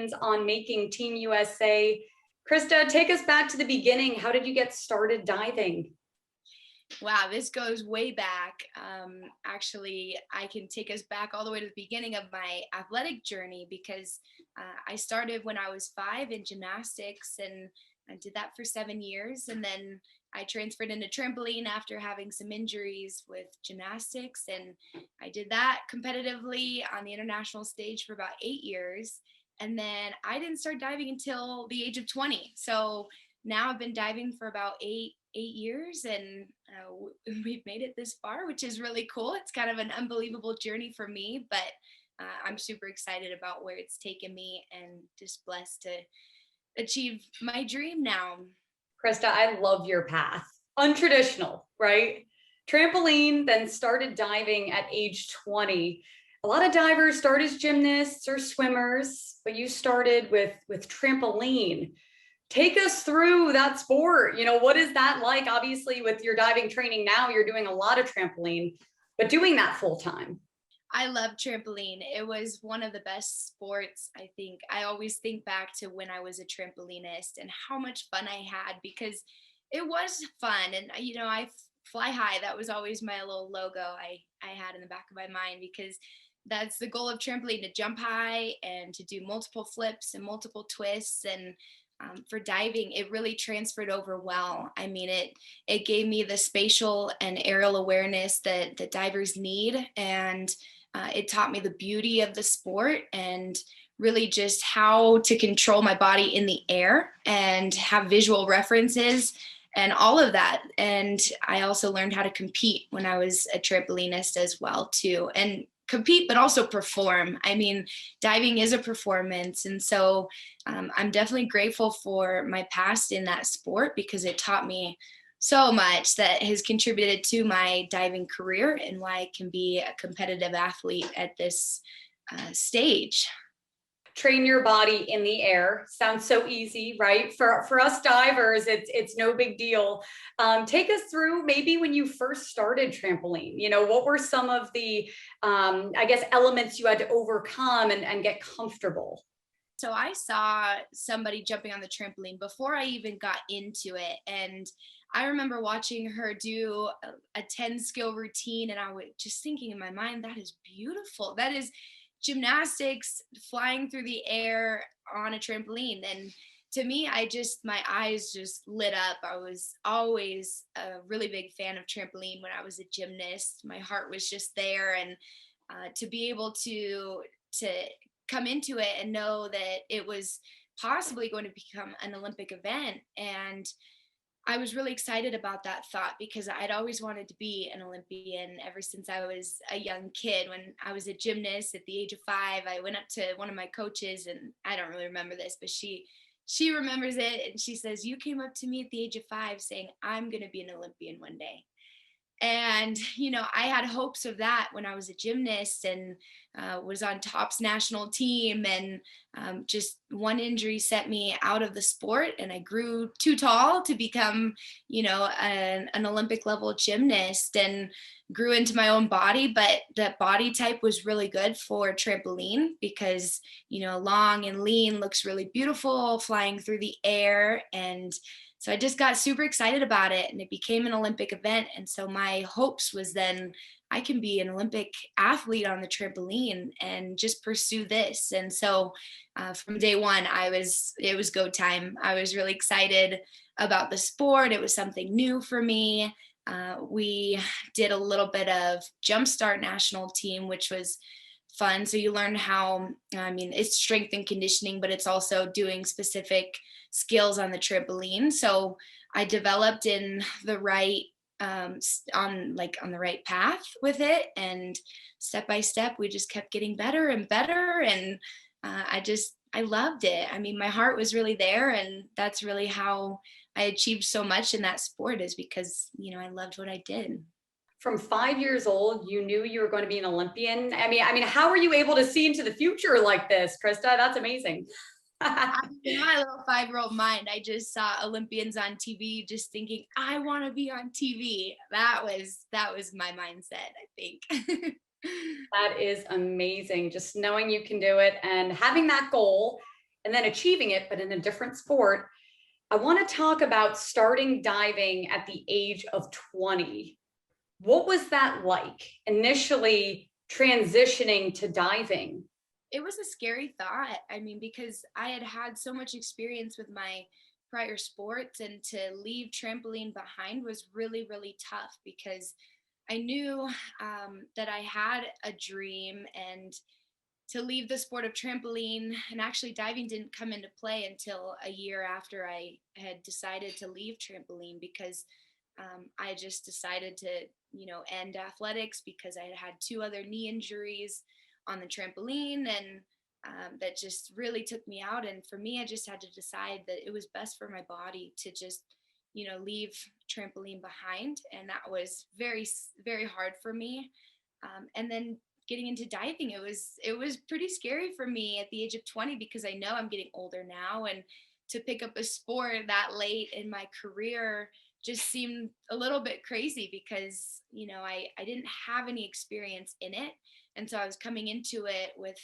Olympians on making Team USA. Krysta, take us back to the beginning. How did you get started diving? Wow, this goes way back. Actually, I can take us back all the way to the beginning of my athletic journey because I started when I was 5 in gymnastics, and I did that for 7 years. And then I transferred into trampoline after having some injuries with gymnastics. And I did that competitively on the international stage for about 8 years. And then I didn't start diving until the age of 20. So now I've been diving for about eight years, and we've made it this far, which is really cool. It's kind of an unbelievable journey for me, but I'm super excited about where it's taken me and just blessed to achieve my dream now. Krysta, I love your path. Untraditional, right? Trampoline, then started diving at age 20. A lot of divers start as gymnasts or swimmers, but you started with trampoline. Take us through that sport. What is that like? Obviously, with your diving training now, you're doing a lot of trampoline, but doing that full time. I love trampoline. It was one of the best sports, I think. I always think back to when I was a trampolinist and how much fun I had, because it was fun. And, I fly high. That was always my little logo I had in the back of my mind, because that's the goal of trampoline, to jump high and to do multiple flips and multiple twists. And for diving, it really transferred over well. I mean, it gave me the spatial and aerial awareness that divers need, and it taught me the beauty of the sport and really just how to control my body in the air and have visual references and all of that. And I also learned how to compete when I was a trampolinist as well too, and compete but also perform. I mean, diving is a performance, and so I'm definitely grateful for my past in that sport, because it taught me so much that has contributed to my diving career and why I can be a competitive athlete at this stage. Train your body in the air. Sounds so easy, right? For us divers, it's no big deal. Take us through maybe when you first started trampoline. What were some of the, I guess, elements you had to overcome and get comfortable? So I saw somebody jumping on the trampoline before I even got into it, and I remember watching her do a 10 skill routine, and I was just thinking in my mind, that is beautiful. That is gymnastics flying through the air on a trampoline. And to me, my eyes just lit up. I was always a really big fan of trampoline when I was a gymnast. My heart was just there, and to be able to come into it and know that it was possibly going to become an Olympic event. And I was really excited about that thought, because I'd always wanted to be an Olympian ever since I was a young kid. When I was a gymnast at the age of 5, I went up to one of my coaches, and I don't really remember this, but she remembers it. And she says, "You came up to me at the age of 5 saying, I'm going to be an Olympian one day." And, I had hopes of that when I was a gymnast, and was on Top's national team. And just one injury set me out of the sport, and I grew too tall to become, an Olympic level gymnast, and grew into my own body. But that body type was really good for trampoline, because, long and lean looks really beautiful flying through the air. And so I just got super excited about it, and it became an Olympic event. And so my hopes was then I can be an Olympic athlete on the trampoline and just pursue this. And so from day one, it was go time. I was really excited about the sport. It was something new for me. We did a little bit of Jumpstart national team, which was fun. So you learn how, it's strength and conditioning, but it's also doing specific skills on the trampoline. So I developed in the right, on the right path with it. And step by step, we just kept getting better and better. And I loved it. My heart was really there. And that's really how I achieved so much in that sport, is because, I loved what I did. From 5 years old, you knew you were going to be an Olympian. How were you able to see into the future like this, Krysta? That's amazing. In my little 5-year-old mind, I just saw Olympians on TV, just thinking, I want to be on TV. That was my mindset, I think. That is amazing. Just knowing you can do it and having that goal. and then achieving it, but in a different sport. I want to talk about starting diving at the age of 20. What was that like initially transitioning to diving? It was a scary thought. I mean, because I had had so much experience with my prior sports, and to leave trampoline behind was really, really tough because I knew that I had a dream, and to leave the sport of trampoline, and actually diving didn't come into play until a year after I had decided to leave trampoline, because I just decided to, end athletics because I had had two other knee injuries on the trampoline, and that just really took me out. And for me, I just had to decide that it was best for my body to just, leave trampoline behind. And that was very, very hard for me. And then getting into diving, it was pretty scary for me at the age of 20, because I know I'm getting older now, and to pick up a sport that late in my career just seemed a little bit crazy, because I didn't have any experience in it. And so I was coming into it with,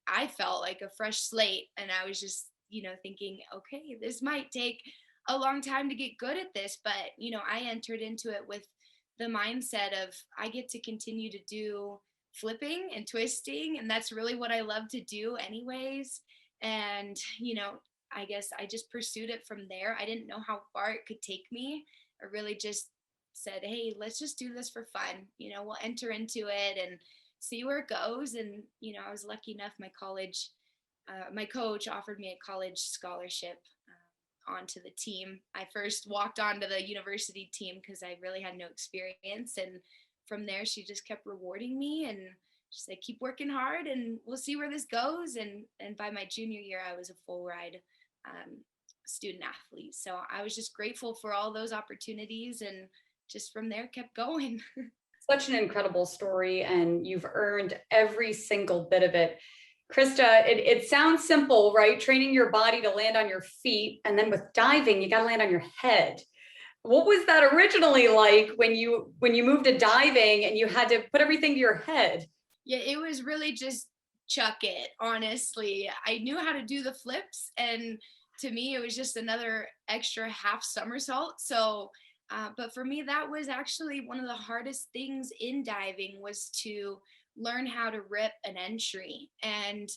I felt like a fresh slate, and I was just thinking, okay, this might take a long time to get good at this. But I entered into it with the mindset of, I get to continue to do flipping and twisting, and that's really what I love to do anyways. And I guess I just pursued it from there. I didn't know how far it could take me. I really just said, hey, let's just do this for fun. We'll enter into it and see where it goes. And I was lucky enough, my coach offered me a college scholarship onto the team. I first walked onto the university team because I really had no experience, and from there she just kept rewarding me, and she said, keep working hard and we'll see where this goes. And by my junior year, I was a full ride student athlete. So I was just grateful for all those opportunities, and just from there kept going. Such an incredible story, and you've earned every single bit of it. Krysta, it sounds simple, right? Training your body to land on your feet, and then with diving, you got to land on your head. What was that originally like when you moved to diving and you had to put everything to your head? Yeah, it was really just chuck it, honestly. I knew how to do the flips, and to me, it was just another extra half somersault. So, but for me, that was actually one of the hardest things in diving, was to learn how to rip an entry. And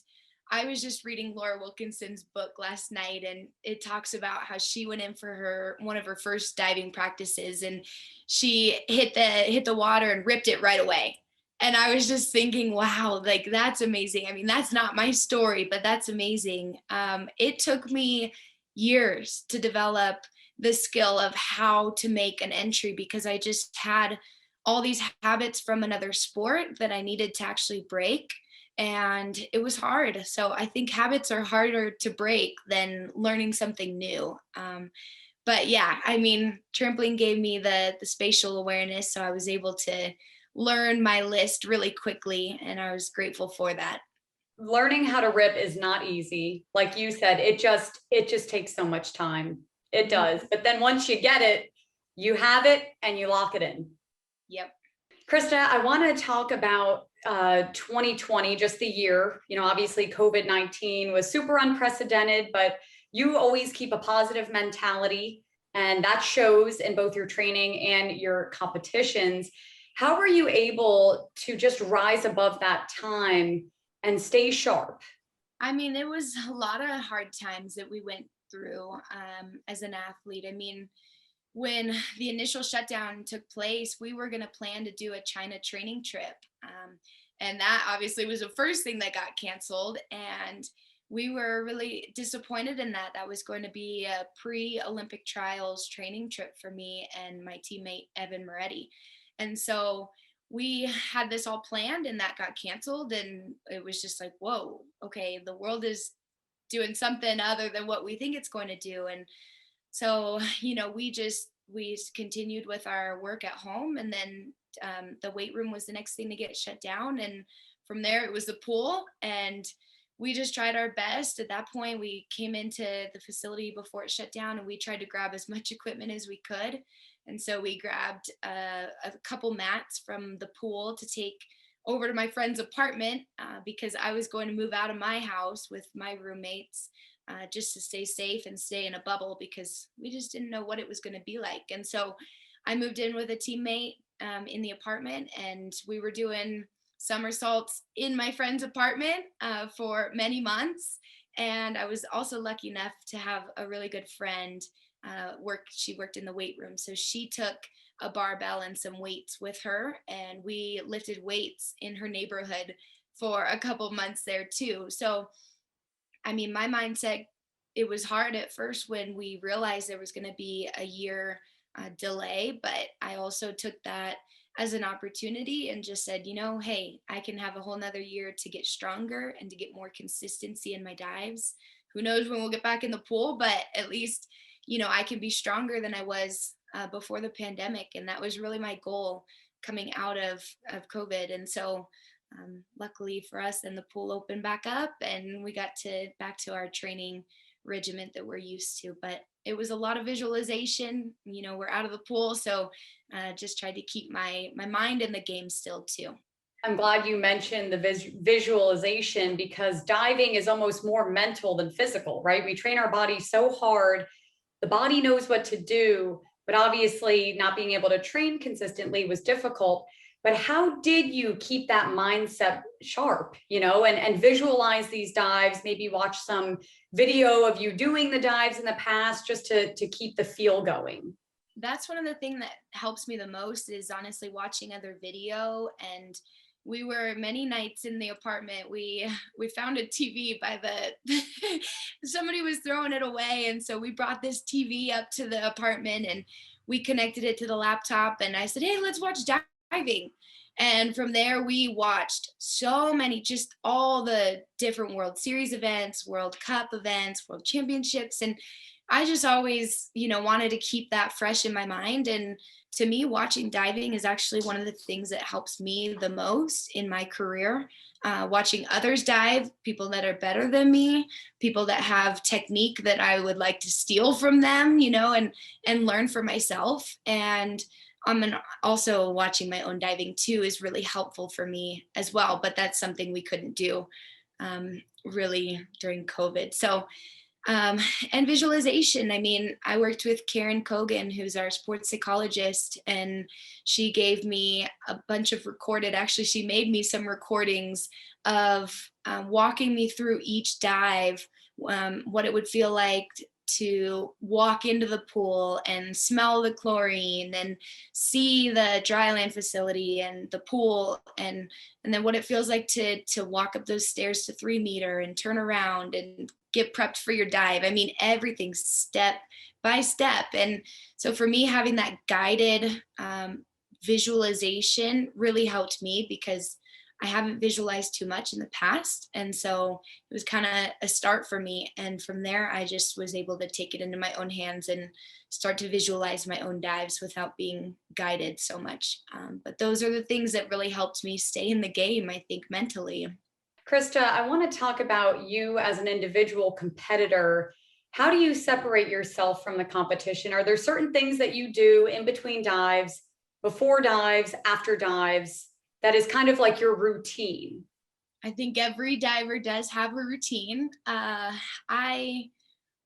I was just reading Laura Wilkinson's book last night, and it talks about how she went in for one of her first diving practices, and she hit the water and ripped it right away. And I was just thinking, wow, like that's amazing. I mean, that's not my story, but that's amazing. It took me years to develop the skill of how to make an entry, because I just had all these habits from another sport that I needed to actually break, and it was hard. So I think habits are harder to break than learning something new. But yeah, I mean, trampoline gave me the spatial awareness, so I was able to learn my list really quickly, and I was grateful for that. Learning how to rip is not easy. Like you said, it just takes so much time. It does. But then once you get it, you have it and you lock it in. Yep. Krysta, I want to talk about 2020, just the year. Obviously COVID-19 was super unprecedented, but you always keep a positive mentality, and that shows in both your training and your competitions. How were you able to just rise above that time and stay sharp? I mean, it was a lot of hard times that we went through as an athlete. I mean, when the initial shutdown took place, we were going to plan to do a China training trip. And that obviously was the first thing that got canceled. And we were really disappointed in that. That was going to be a pre-Olympic trials training trip for me and my teammate, Evan Moretti. And so we had this all planned, and that got canceled. And it was just like, whoa, okay, the world is doing something other than what we think it's going to do. And so, we continued with our work at home, and then the weight room was the next thing to get shut down. And from there, it was the pool, and we just tried our best. At that point, we came into the facility before it shut down, and we tried to grab as much equipment as we could. And so we grabbed a couple mats from the pool to take over to my friend's apartment, because I was going to move out of my house with my roommates just to stay safe and stay in a bubble because we just didn't know what it was going to be like. And so I moved in with a teammate in the apartment, and we were doing somersaults in my friend's apartment for many months. And I was also lucky enough to have a really good friend she worked in the weight room. So she took a barbell and some weights with her, and we lifted weights in her neighborhood for a couple months there too. So, I mean, my mindset, it was hard at first when we realized there was going to be a year delay, but I also took that as an opportunity and just said, hey, I can have a whole nother year to get stronger and to get more consistency in my dives. Who knows when we'll get back in the pool, but at least, I can be stronger than I was before the pandemic. And that was really my goal coming out of COVID. And so luckily for us, then the pool opened back up and we got back to our training regiment that we're used to. But it was a lot of visualization. We're out of the pool, so just tried to keep my mind in the game still too. I'm glad you mentioned the visualization, because diving is almost more mental than physical, right? We train our body so hard. The body knows what to do, but obviously not being able to train consistently was difficult. But how did you keep that mindset sharp, and visualize these dives, maybe watch some video of you doing the dives in the past just to keep the feel going? That's one of the things that helps me the most is honestly watching other video. And we were many nights in the apartment. We found a TV by the somebody was throwing it away, and so we brought this TV up to the apartment and we connected it to the laptop. And I said, "Hey, let's watch diving." And from there, we watched so many, just all the different World Series events, World Cup events, World Championships, and I just always, wanted to keep that fresh in my mind. And to me, watching diving is actually one of the things that helps me the most in my career. Watching others dive, people that are better than me, people that have technique that I would like to steal from them, and learn for myself. And also watching my own diving too is really helpful for me as well. But that's something we couldn't do really during COVID. So and visualization. I mean, I worked with Karen Kogan, who's our sports psychologist, and she gave me a bunch of she made me some recordings of walking me through each dive, what it would feel like to walk into the pool and smell the chlorine and see the dry land facility and the pool, and then what it feels like to walk up those stairs to 3 meter and turn around and get prepped for your dive. I mean, everything step by step. And so for me, having that guided visualization really helped me because I haven't visualized too much in the past. And so it was kind of a start for me. And from there, I just was able to take it into my own hands and start to visualize my own dives without being guided so much. But those are the things that really helped me stay in the game, I think, mentally. Krysta, I want to talk about you as an individual competitor. How do you separate yourself from the competition? Are there certain things that you do in between dives, before dives, after dives, that is kind of like your routine? I think every diver does have a routine. I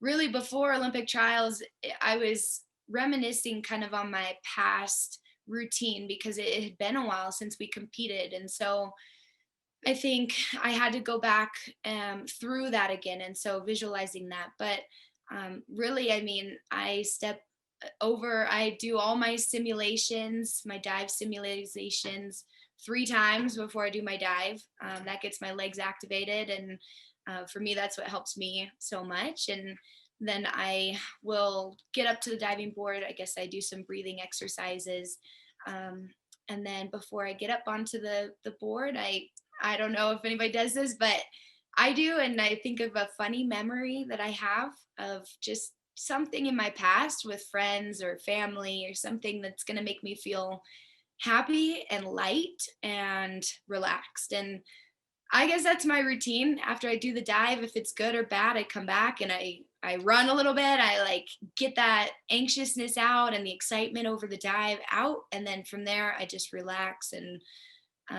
really, before Olympic trials, I was reminiscing kind of on my past routine because it had been a while since we competed. And so I think I had to go back through that again. And so visualizing that. But really, I mean, I do all my simulations, my dive simulations 3 times before I do my dive. That gets my legs activated. And for me, that's what helps me so much. And then I will get up to the diving board. I guess I do some breathing exercises. And then before I get up onto the board, I don't know if anybody does this, but I do. And I think of a funny memory that I have of just something in my past with friends or family or something that's going to make me feel happy and light and relaxed. And I guess that's my routine. After I do the dive, if it's good or bad, I come back and I run a little bit. I like get that anxiousness out and the excitement over the dive out. And then from there, I just relax and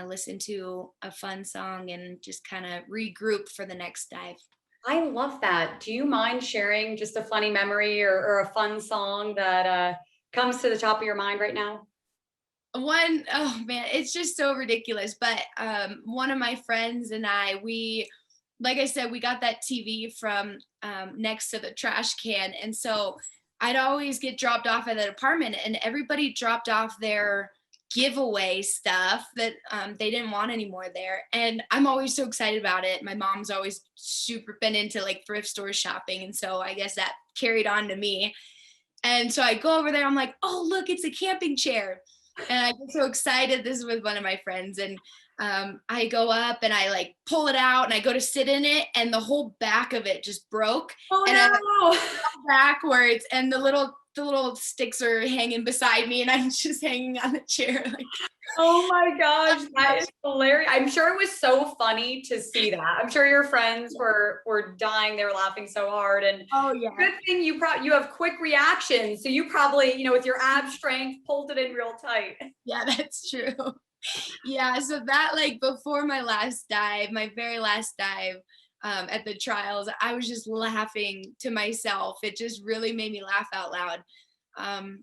listen to a fun song and just kind of regroup for the next dive. I love that. Do you mind sharing just a funny memory or a fun song that comes to the top of your mind right now? One, oh man, it's just so ridiculous. But one of my friends and I, like I said, we got that TV from next to the trash can. And so I'd always get dropped off at that apartment, and everybody dropped off their giveaway stuff that they didn't want anymore there. And I'm always so excited about it. My mom's always super been into like thrift store shopping. And so I guess that carried on to me. And so I go over there, I'm like, oh, look, it's a camping chair. And I get so excited. This is with one of my friends. And I go up and I like pull it out and I go to sit in it, and the whole back of it just broke. Oh And I like no. fell backwards, and the little sticks are hanging beside me, and I'm just hanging on the chair. Like, Oh my gosh, that is hilarious. I'm sure it was so funny to see that. I'm sure your friends were dying. They were laughing so hard. And oh yeah. good thing you have quick reactions. So you probably, with your ab strength, pulled it in real tight. Yeah, that's true. Yeah, so that like before my last dive, my very last dive at the trials, I was just laughing to myself. It just really made me laugh out loud.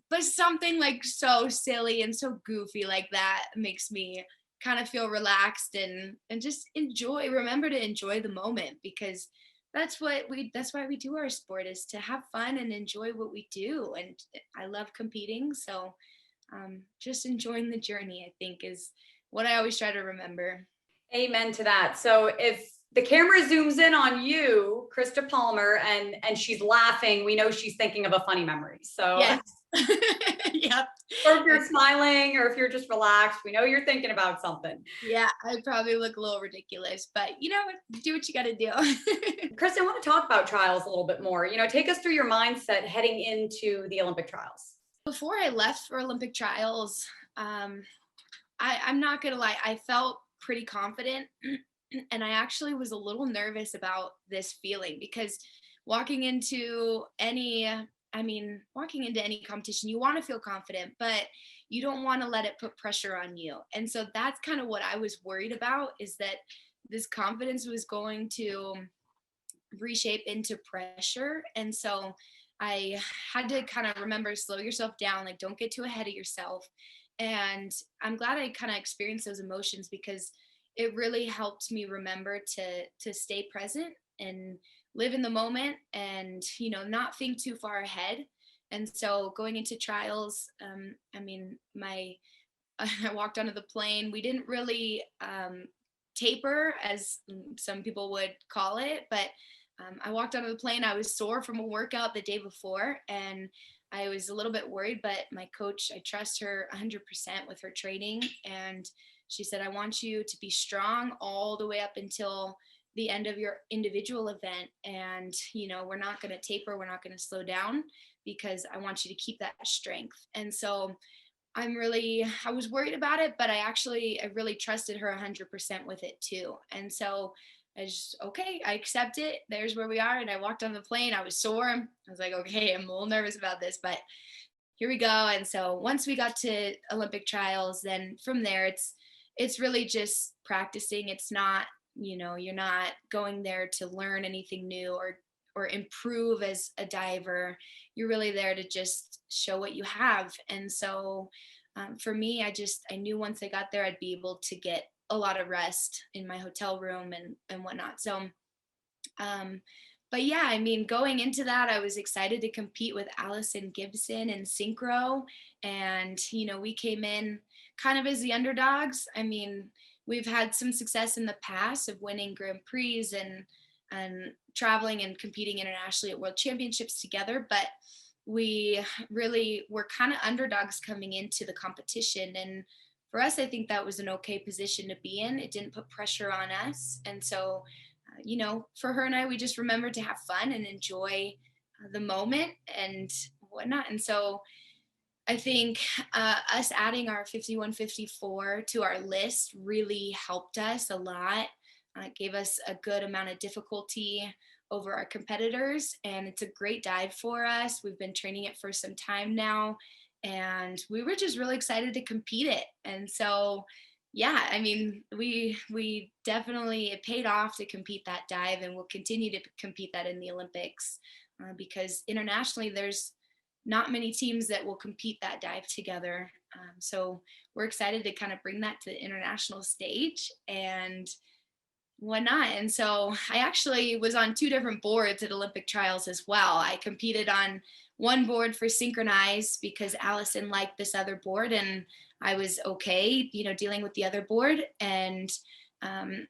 But something like so silly and so goofy like that makes me kind of feel relaxed and just remember to enjoy the moment, because that's why we do our sport, is to have fun and enjoy what we do. And I love competing, so just enjoying the journey, I think, is what I always try to remember. Amen to that. So if the camera zooms in on you, Krysta Palmer, and she's laughing, we know she's thinking of a funny memory. So Yes. Yep. or if you're smiling or if you're just relaxed, we know you're thinking about something. Yeah, I probably look a little ridiculous, but you know what? Do what you got to do. Kristen, I want to talk about trials a little bit more. Take us through your mindset heading into the Olympic trials. Before I left for Olympic trials, I'm not gonna lie, I felt pretty confident, and I actually was a little nervous about this feeling, because walking into any, walking into any competition, you want to feel confident, but you don't want to let it put pressure on you. And so that's kind of what I was worried about, is that this confidence was going to reshape into pressure. And so I had to kind of remember, slow yourself down, like don't get too ahead of yourself. And I'm glad I kind of experienced those emotions, because it really helped me remember to stay present and live in the moment, and not think too far ahead. And so going into trials, my I walked onto the plane. We didn't really taper, as some people would call it, but I walked onto the plane. I was sore from a workout the day before, and I was a little bit worried, but my coach, I trust her 100% with her training. And she said, I want you to be strong all the way up until the end of your individual event. And, we're not going to taper. We're not going to slow down, because I want you to keep that strength. And so I was worried about it, but I really trusted her 100% with it too. And so okay, I accept it. There's where we are. And I walked on the plane. I was sore. I was like, okay, I'm a little nervous about this, but here we go. And so once we got to Olympic trials, then from there, it's really just practicing. It's not, you're not going there to learn anything new or improve as a diver. You're really there to just show what you have. And so for me, I knew once I got there, I'd be able to get a lot of rest in my hotel room and whatnot. So, but yeah, going into that, I was excited to compete with Allison Gibson in synchro. And, we came in kind of as the underdogs. We've had some success in the past of winning Grand Prix and traveling and competing internationally at world championships together, but we really were kind of underdogs coming into the competition. And for us, I think that was an okay position to be in. It didn't put pressure on us. And so, for her and I, we just remembered to have fun and enjoy the moment and whatnot. And so I think us adding our 51-54 to our list really helped us a lot. It gave us a good amount of difficulty over our competitors, and it's a great dive for us. We've been training it for some time now, and we were just really excited to compete it. And so Yeah, I mean, we definitely, it paid off to compete that dive, and we'll continue to compete that in the Olympics, because internationally there's not many teams that will compete that dive together. So we're excited to kind of bring that to the international stage and whatnot. And so I actually was on two different boards at Olympic trials as well. I competed on one board for synchronized because Allison liked this other board, and I was okay, dealing with the other board. And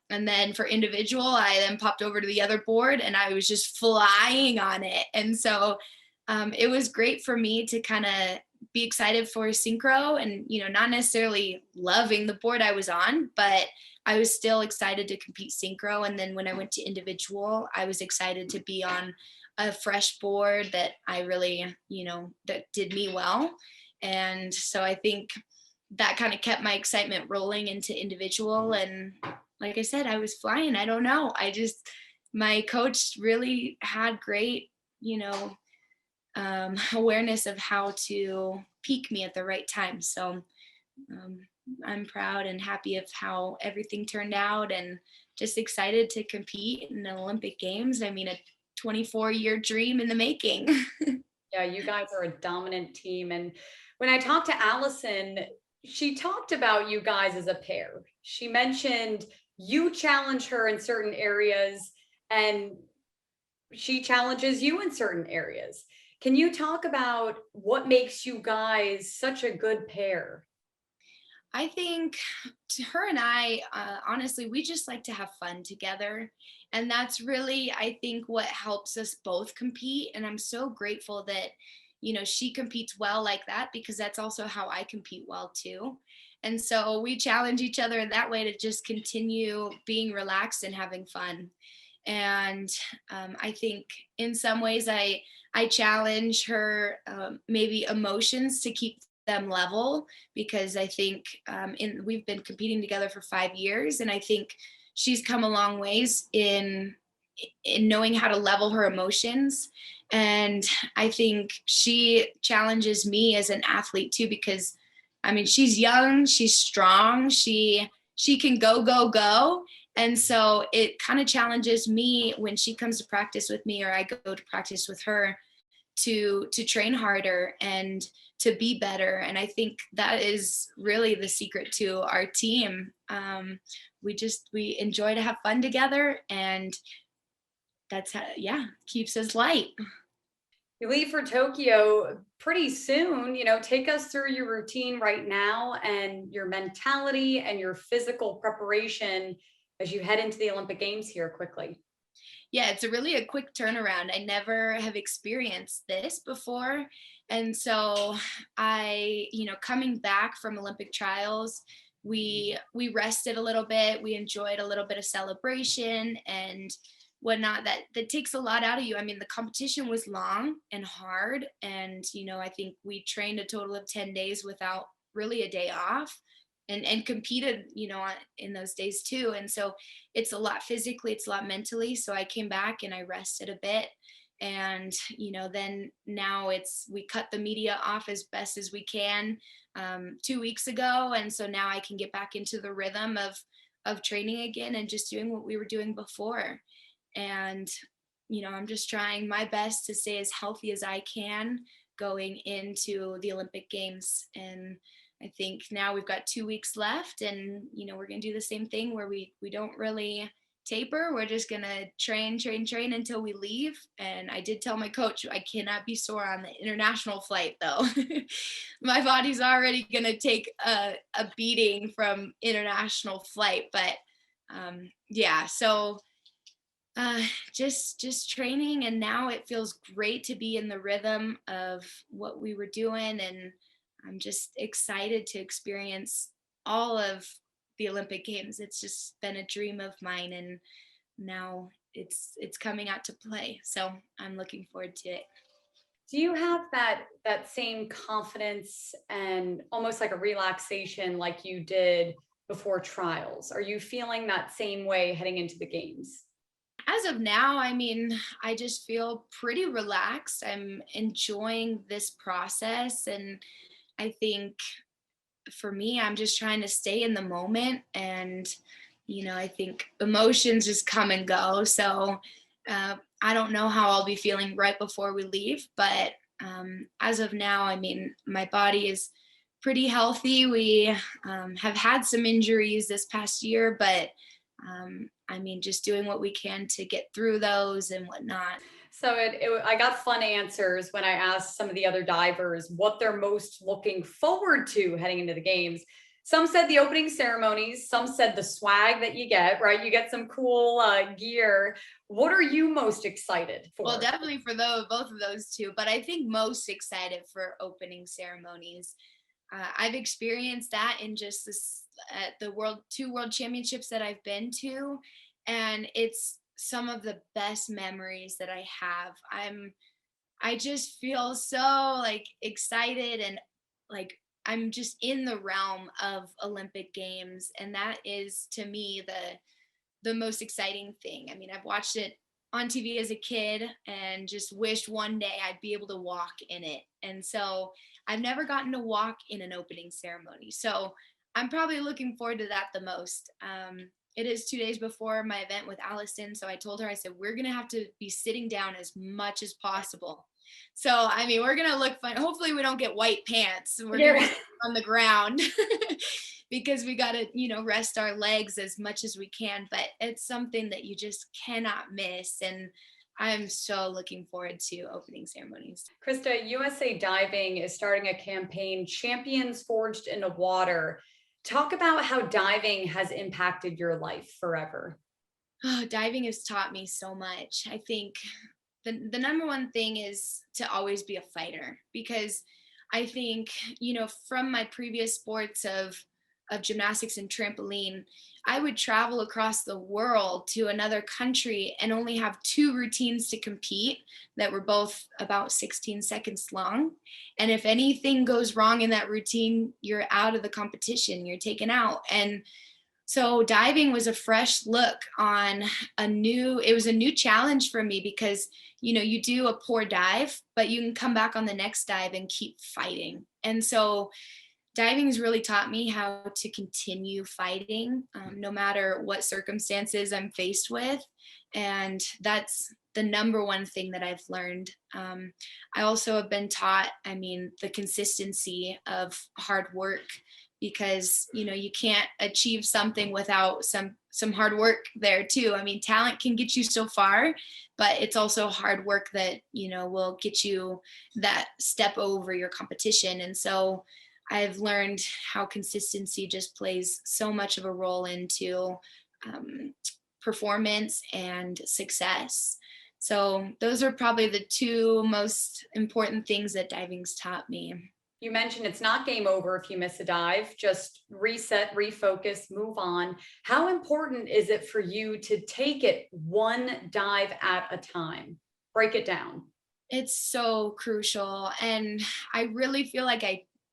then for individual, I then popped over to the other board and I was just flying on it. And so it was great for me to kind of be excited for synchro and, not necessarily loving the board I was on, but I was still excited to compete synchro. And then when I went to individual, I was excited to be on a fresh board that I really, that did me well. And so I think that kind of kept my excitement rolling into individual. And like I said, I was flying. I don't know. My coach really had great, awareness of how to peak me at the right time. So um, I'm proud and happy of how everything turned out, and just excited to compete in the Olympic Games. I mean, a 24-year dream in the making. Yeah, you guys are a dominant team. And when I talked to Allison, she talked about you guys as a pair. She mentioned you challenge her in certain areas and she challenges you in certain areas. Can you talk about what makes you guys such a good pair? I think her and I, honestly, we just like to have fun together. And that's really, I think, what helps us both compete. And I'm so grateful that, she competes well like that, because that's also how I compete well too. And so we challenge each other in that way to just continue being relaxed and having fun. And I think in some ways I challenge her, maybe emotions to keep them level, because I think we've been competing together for 5 years, and I think she's come a long ways in knowing how to level her emotions. And I think she challenges me as an athlete too, because I mean, she's young, she's strong, she can go. And so it kind of challenges me when she comes to practice with me or I go to practice with her to train harder and to be better. And I think that is really the secret to our team. We enjoy to have fun together, and that's how, yeah, keeps us light. You leave for Tokyo pretty soon. Take us through your routine right now and your mentality and your physical preparation as you head into the Olympic Games here quickly. Yeah, it's a quick turnaround. I never have experienced this before. And so coming back from Olympic trials, we rested a little bit, we enjoyed a little bit of celebration and whatnot. That takes a lot out of you. I mean, the competition was long and hard. And, I think we trained a total of 10 days without really a day off, and competed, in those days too. And so it's a lot physically, it's a lot mentally. So I came back and I rested a bit. And, then now we cut the media off as best as we can 2 weeks ago. And so now I can get back into the rhythm of training again and just doing what we were doing before. And, I'm just trying my best to stay as healthy as I can going into the Olympic Games. And I think now we've got 2 weeks left, and we're gonna do the same thing where we don't really taper. We're just gonna train until we leave. And I did tell my coach I cannot be sore on the international flight though. My body's already gonna take a beating from international flight, but yeah. So just training, and now it feels great to be in the rhythm of what we were doing, and I'm just excited to experience all of the Olympic Games. It's just been a dream of mine, and now it's coming out to play. So I'm looking forward to it. Do you have that same confidence and almost like a relaxation like you did before trials? Are you feeling that same way heading into the games? As of now, I mean, I just feel pretty relaxed. I'm enjoying this process, and I think for me, I'm just trying to stay in the moment. And, I think emotions just come and go. So I don't know how I'll be feeling right before we leave. But as of now, I mean, my body is pretty healthy. We have had some injuries this past year, but I mean, just doing what we can to get through those and whatnot. So I got fun answers when I asked some of the other divers what they're most looking forward to heading into the games. Some said the opening ceremonies, some said the swag that you get, right? You get some cool gear. What are you most excited for? Well, definitely for both of those two, but I think most excited for opening ceremonies. I've experienced that in just this the two world championships that I've been to, and it's some of the best memories that I have. I just feel so like excited, and like I'm just in the realm of Olympic Games, and that is to me the most exciting thing. I mean, I've watched it on TV as a kid and just wished one day I'd be able to walk in it. And so I've never gotten to walk in an opening ceremony. So I'm probably looking forward to that the most. It is 2 days before my event with Allison. So I told her, I said, we're going to have to be sitting down as much as possible. So, I mean, we're going to look fun. Hopefully we don't get white pants. We're going to be on the ground because we got to, rest our legs as much as we can. But it's something that you just cannot miss. And I'm so looking forward to opening ceremonies. Krysta, USA Diving is starting a campaign, Champions Forged in the Water. Talk about how diving has impacted your life forever. Oh, diving has taught me so much. I think the number one thing is to always be a fighter, because I think, from my previous sports of gymnastics and trampoline, I would travel across the world to another country and only have two routines to compete that were both about 16 seconds long. And if anything goes wrong in that routine, you're out of the competition, you're taken out. And so diving was a fresh look on it was a new challenge for me, because, you do a poor dive, but you can come back on the next dive and keep fighting. And so diving has really taught me how to continue fighting, no matter what circumstances I'm faced with. And that's the number one thing that I've learned. I also have been taught, I mean, the consistency of hard work, because, you can't achieve something without some hard work there too. I mean, talent can get you so far, but it's also hard work that, will get you that step over your competition. And so I've learned how consistency just plays so much of a role into performance and success. So those are probably the two most important things that diving's taught me. You mentioned it's not game over if you miss a dive, just reset, refocus, move on. How important is it for you to take it one dive at a time? Break it down. It's so crucial. And I really feel like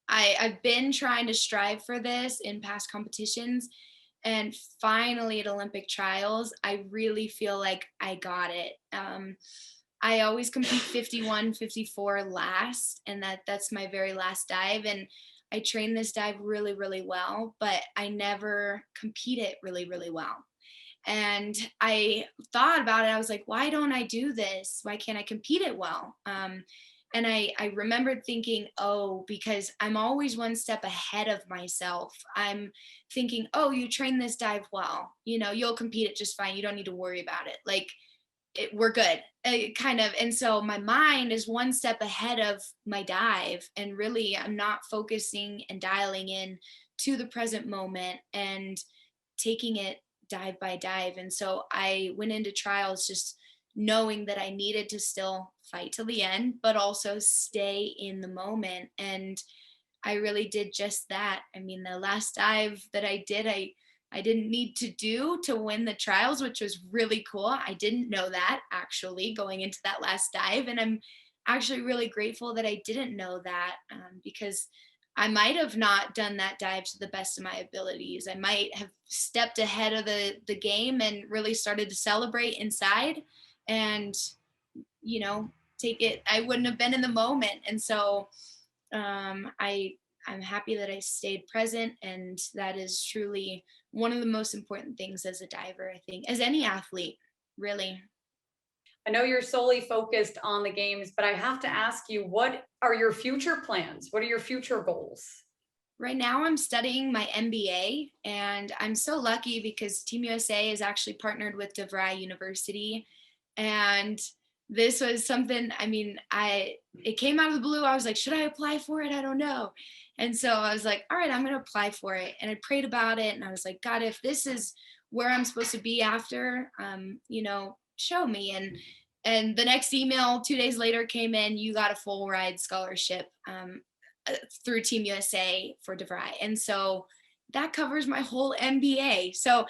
I've been trying to strive for this in past competitions. And finally at Olympic trials, I really feel like I got it. I always compete 51, 54 last, and that's my very last dive. And I train this dive really, really well, but I never compete it really, really well. And I thought about it. I was like, why don't I do this? Why can't I compete it well? And I remembered thinking, oh, because I'm always one step ahead of myself. I'm thinking, oh, you train this dive well, you'll compete it just fine. You don't need to worry about it. Like, we're good, kind of. And so my mind is one step ahead of my dive, and really I'm not focusing and dialing in to the present moment and taking it dive by dive. And so I went into trials just knowing that I needed to still fight till the end, but also stay in the moment. And I really did just that. I mean, the last dive that I did, I didn't need to do to win the trials, which was really cool. I didn't know that actually going into that last dive. And I'm actually really grateful that I didn't know that, because I might have not done that dive to the best of my abilities. I might have stepped ahead of the game and really started to celebrate inside and, take it. I wouldn't have been in the moment. And so I I'm happy that I stayed present. And that is truly one of the most important things as a diver, I think, as any athlete, really. I know you're solely focused on the games, but I have to ask you, what are your future plans? What are your future goals? Right now, I'm studying my MBA, and I'm so lucky because Team USA is actually partnered with DeVry University. And this was something, I mean, it came out of the blue. I was like, should I apply for it? I don't know. And so I was like, all right, I'm going to apply for it. And I prayed about it, and I was like, God, if this is where I'm supposed to be after, show me. And the next email 2 days later came in, you got a full ride scholarship through Team USA for DeVry. And so that covers my whole MBA. So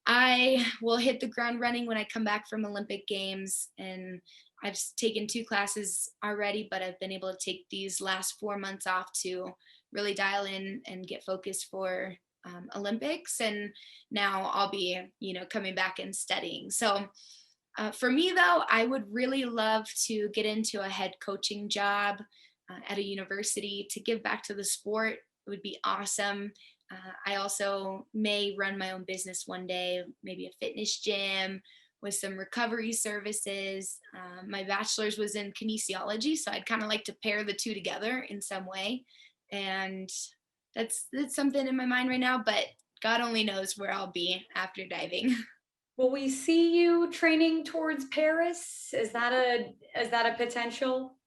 I will hit the ground running when I come back from Olympic Games. And I've taken 2 classes already, but I've been able to take these last 4 months off to really dial in and get focused for Olympics. And now I'll be, coming back and studying. So for me, though, I would really love to get into a head coaching job at a university to give back to the sport. It would be awesome. I also may run my own business one day, maybe a fitness gym with some recovery services. My bachelor's was in kinesiology, so I'd kind of like to pair the two together in some way. And that's something in my mind right now, but God only knows where I'll be after diving. Will we see you training towards Paris? Is that a potential?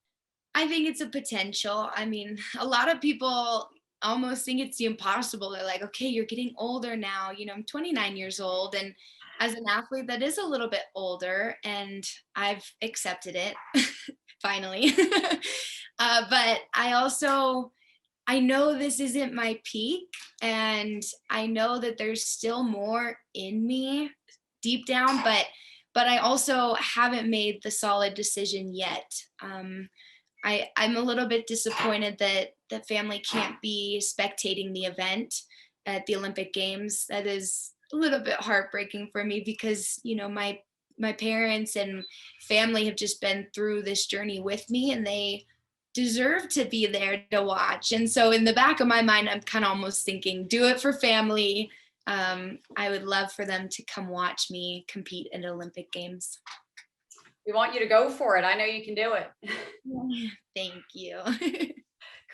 I think it's a potential. I mean, a lot of people almost think it's the impossible. They're like, okay, you're getting older now. I'm 29 years old. And as an athlete, that is a little bit older. And I've accepted it finally. But I know this isn't my peak. And I know that there's still more in me deep down. But I also haven't made the solid decision yet. I'm a little bit disappointed that the family can't be spectating the event at the Olympic Games. That is a little bit heartbreaking for me because, my parents and family have just been through this journey with me, and they deserve to be there to watch. And so in the back of my mind, I'm kind of almost thinking, do it for family. I would love for them to come watch me compete in Olympic Games. We want you to go for it. I know you can do it. Thank you.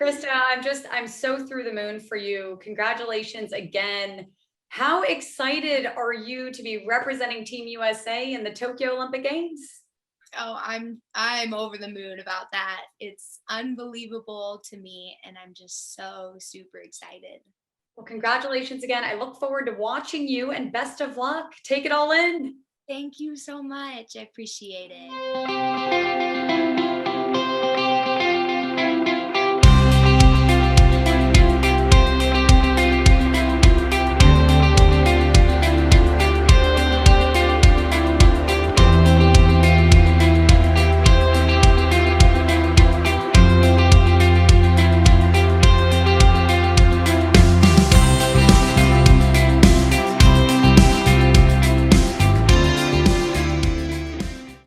Krysta, I'm so through the moon for you. Congratulations again. How excited are you to be representing Team USA in the Tokyo Olympic Games? Oh, I'm over the moon about that. It's unbelievable to me, and I'm just so super excited. Well, congratulations again. I look forward to watching you, and best of luck. Take it all in. Thank you so much. I appreciate it.